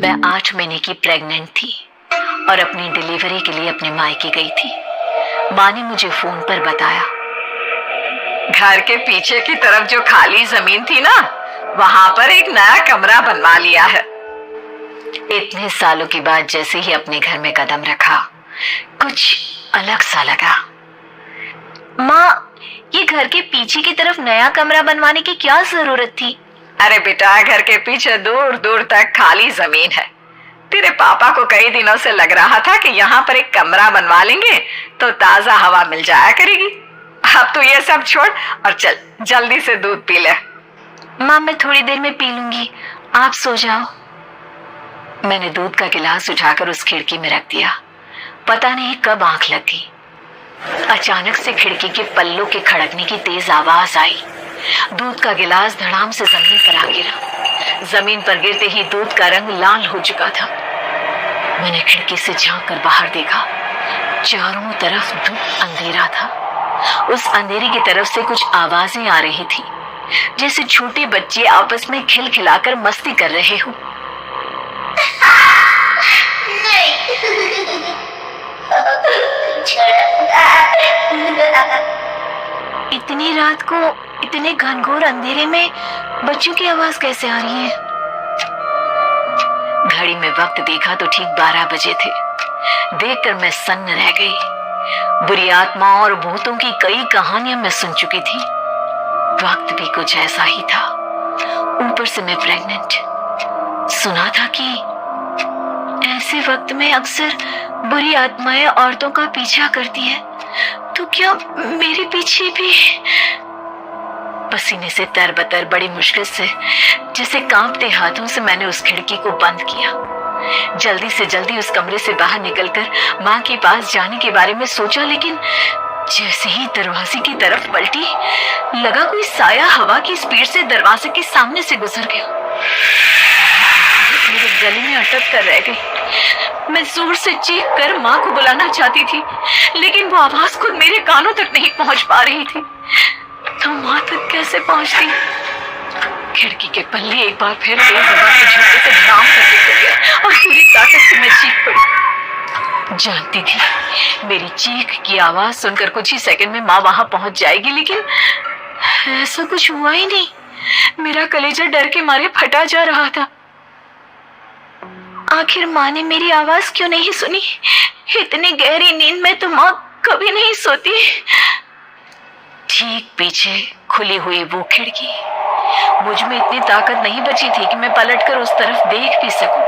मैं 8 महीने की प्रेग्नेंट थी और अपनी डिलीवरी के लिए अपने मायके गई थी। माँ ने मुझे फोन पर बताया, घर के पीछे की तरफ जो खाली जमीन थी ना, वहां पर एक नया कमरा बनवा लिया है। इतने सालों के बाद जैसे ही अपने घर में कदम रखा, कुछ अलग सा लगा। माँ, ये घर के पीछे की तरफ नया कमरा बनवाने की क्या जरूरत थी? अरे बेटा, घर के पीछे दूर दूर तक खाली जमीन है। तेरे पापा को कई दिनों से लग रहा था कि यहाँ पर एक कमरा बनवा लेंगे तो ताजा हवा मिल जाया करेगी। अब तो ये सब छोड़ और चल जल्दी से दूध पी ले। माँ, मैं थोड़ी देर में पी लूंगी, आप सो जाओ। मैंने दूध का गिलास उठाकर उस खिड़की में रख दिया। पता नहीं कब आंख लगी, अचानक से खिड़की के पल्लों के खड़कने की तेज आवाज आई। दूध का गिलास धड़ाम से जमीन पर आ गिरा। जमीन पर गिरते ही दूध का रंग लाल हो चुका था। मैंने खिड़की से झांक कर बाहर देखा। चारों तरफ धूप अंधेरा था। उस अंधेरे की तरफ से कुछ आवाजें आ रही थी, जैसे छोटे बच्चे आपस में खिलखिलाकर मस्ती कर रहे हो। इतनी रात को इतने घनघोर अंधेरे में बच्चों की आवाज कैसे आ रही है? घड़ी में वक्त देखा तो ठीक 12 बजे थे। देखकर मैं सन्न रह गई। बुरी आत्मा और भूतों की कई कहानियां मैं सुन चुकी थी। वक्त भी कुछ ऐसा ही था। ऊपर से मैं प्रेग्नेंट। सुना था कि ऐसे वक्त में अक्सर बुरी आत्माएं औरतों का पीछा करती है, तो क्या मेरे पीछे भी? पसीने से तरबतर बड़ी मुश्किल से, जैसे कांपते हाथों से मैंने उस खिड़की को बंद किया। जल्दी से जल्दी उस कमरे से बाहर निकलकर माँ के पास जाने के बारे में सोचा, लेकिन जैसे ही दरवाजे की तरफ पलटी, लगा कोई साया हवा की स्पीड से दरवाजे के सामने से गुजर गया। मेरे गले में अटक कर रह गई। मैं जोर से चीख कर माँ को बुलाना चाहती थी, लेकिन वो आवाज खुद मेरे कानों तक नहीं पहुंच पा रही थी। तो माँ तक कैसे पहुंचती? खिड़की के पल्ले एक बार फिर तेज हवा के झटके से धड़ाम करके गिर गया और पूरी ताकत से मैं चीख पड़ी। जानती थी मेरी चीख की आवाज सुनकर कुछ ही सेकंड में माँ वहां पहुंच जाएगी, लेकिन ऐसा कुछ हुआ ही नहीं। मेरा कलेजा डर के मारे फटा जा रहा था। आखिर माँ ने मेरी आवाज क्यों नहीं सुनी? इतनी गहरी नींद में तो माँ कभी नहीं सोती। ठीक पीछे खुली हुई वो खिड़की। मुझ में इतनी ताकत नहीं बची थी कि मैं पलटकर उस तरफ देख भी सकूं।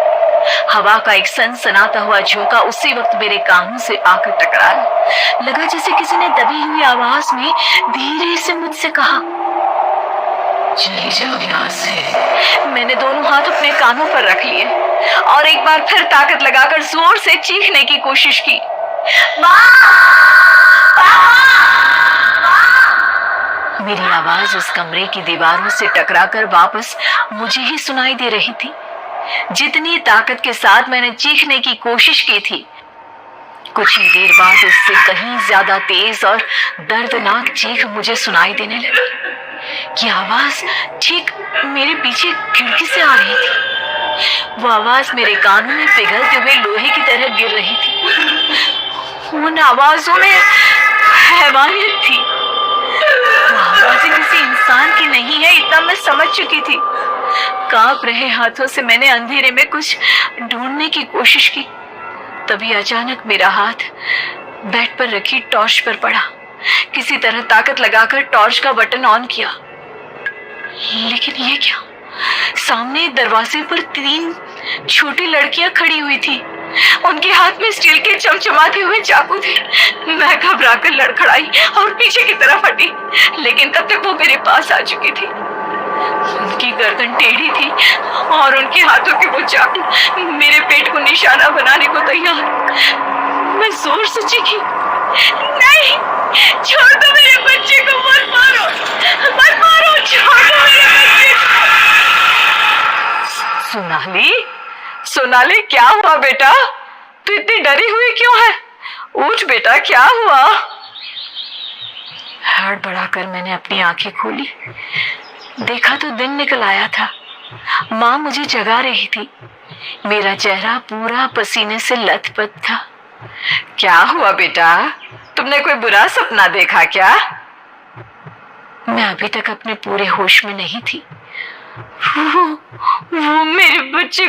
हवा का एक सनसनाता हुआ झोंका उसी वक्त मेरे कानों से आकर टकराया। लगा जैसे किसी ने दबी हुई आवाज में धीरे से मुझसे कहा, चली जाओ यहाँ से। मैंने दोनों हाथ अपने कानों पर रख लिए और एक बार फिर ताकत लगाकर जोर से चीखने की कोशिश की। मेरी आवाज उस कमरे की दीवारों से टकराकर वापस मुझे ही सुनाई दे रही थी। जितनी ताकत के साथ मैंने चीखने की कोशिश की थी, कुछ ही देर बाद उससे कहीं ज्यादा तेज और दर्दनाक चीख मुझे सुनाई देने लगी। ये आवाज ठीक मेरे पीछे खिड़की से आ रही थी। वो आवाज मेरे कानों में पिघलते हुए लोहे की तरह गिर रही थी। उन आवाजों में हैवानियत थी। वो आवाजें किसी इंसान की नहीं है, इतना मैं समझ चुकी थी। कांप रहे हाथों से मैंने अंधेरे में कुछ ढूंढने की कोशिश की। तभी अचानक मेरा हाथ बेड पर रखी टॉर्च पर पड़ा। किसी तरह ताकत लगाकर टॉर्च का बटन ऑन किया, लेकिन ये क्या? सामने दरवाजे पर 3 छोटी लड़कियां खड़ी हुई थी। उनके हाथ में स्टील के चमचमाते हुए चाकू थे। मैं घबराकर लड़खड़ाई और पीछे की तरफ हटी, लेकिन तब तक वो मेरे पास आ चुकी थी। उनकी गर्दन टेढ़ी थी और उनके हाथों के वो चाकू मेरे पेट को निशाना बनाने को तैयार। मैं जोर से चीखी, नहीं, छोड़ दो मेरे बच्चे को, मत मारो, मत मारो, छोड़ दो मेरे बच्चे को। सोनाली, क्या हुआ बेटा? तू इतनी डरी हुई क्यों है? उठ बेटा, क्या हुआ? हड़बड़ाकर मैंने अपनी आंखें खोली। देखा तो दिन निकल आया था। माँ मुझे जगा रही थी। मेरा चेहरा पूरा पसीने से लथपथ था। क्या हुआ बेटा, तुमने कोई बुरा सपना देखा क्या? मैं अभी तक अपने पूरे होश में नहीं थी। वो मेरे बच्चे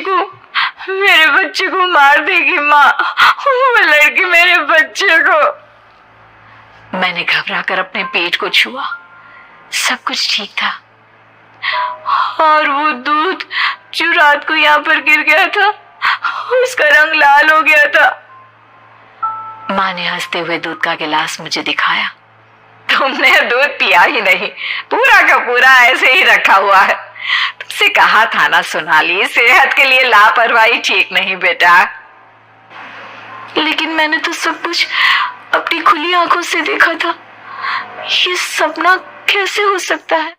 को मार देगी माँ। वो लड़की मेरे बच्चे को। मैंने घबरा कर अपने पेट को छुआ। सब कुछ ठीक था। और वो दूध जो रात को यहाँ पर गिर गया था, उसका रंग लाल हो गया था। माँ ने हंसते हुए दूध का गिलास मुझे दिखाया। तुमने दूध पिया ही नहीं, पूरा का पूरा ऐसे ही रखा हुआ है। तुमसे कहा था ना सोनाली, सेहत के लिए लापरवाही ठीक नहीं बेटा। लेकिन मैंने तो सब कुछ अपनी खुली आंखों से देखा था। ये सपना कैसे हो सकता है?